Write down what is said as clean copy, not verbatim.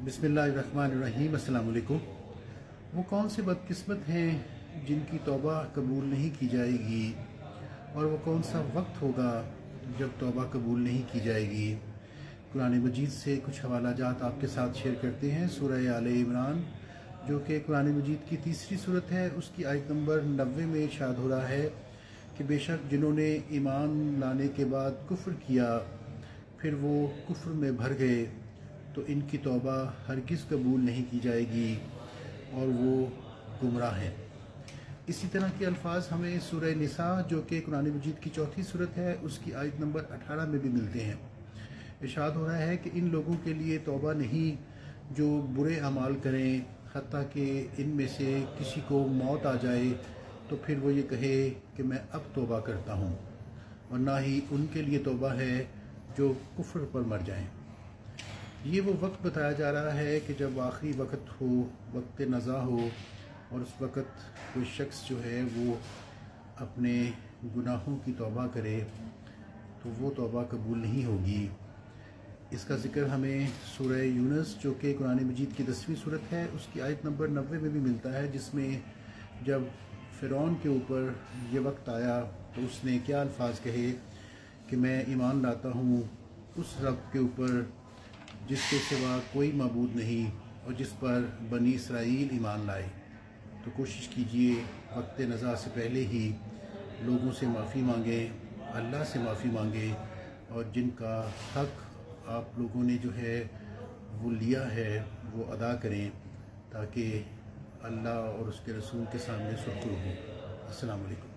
बिस्मिल्लाहिर्रहमानिर्रहीम। अस्सलाम वालेकुम। वो कौन से बदकिस्मत हैं जिनकी तौबा कबूल नहीं की जाएगी, और वो कौन सा वक्त होगा जब तौबा कबूल नहीं की जाएगी। कुरान मजीद से कुछ हवालाजात आपके साथ शेयर करते हैं। सूरह आले इमरान, जो कि कुरान मजीद की तीसरी सूरत है, उसकी आयत नंबर 90 में इरशाद हो रहा है कि बेशक जिन्होंने ईमान लाने के बाद कुफ्र किया फिर वो कुफ्र में भर गए तो इनकी तौबा हरगिज़ कबूल नहीं की जाएगी और वो गुमराह हैं। इसी तरह के अल्फाज हमें सूरह निसा, जो कि कुरान मजीद की चौथी सूरत है, उसकी आयत नंबर 18 में भी मिलते हैं। इरशाद हो रहा है कि इन लोगों के लिए तौबा नहीं जो बुरे अमाल करें, हत्ता कि इनमें से किसी को मौत आ जाए तो फिर वो ये कहे कि मैं अब तौबा करता हूँ, और ना ही उनके लिए तौबा है जो कुफ्र पर मर जाएं। ये वो वक्त बताया जा रहा है कि जब आखिरी वक्त हो, वक्त नज़ा हो, और उस वक्त कोई शख्स जो है वो अपने गुनाहों की तौबा करे तो वो तौबा कबूल नहीं होगी। इसका ज़िक्र हमें सूरह यूनुस, जो कि कुरान मजीद की 10वीं सूरत है, उसकी आयत नंबर 90 में भी मिलता है, जिसमें जब फ़िरौन के ऊपर ये वक्त आया तो उसने क्या अल्फाज कहे कि मैं ईमान लाता हूँ उस रब के ऊपर जिसके सिवा कोई मबूद नहीं और जिस पर बनी इसराइल ईमान लाए। तो कोशिश कीजिए वक्त नज़ा से पहले ही लोगों से माफ़ी मांगें, अल्लाह से माफ़ी मांगें, और जिनका हक़ आप लोगों ने जो है वो लिया है वो अदा करें, ताकि अल्लाह और उसके रसूल के सामने सुरखरू हो। अस्सलाम वालेकुम।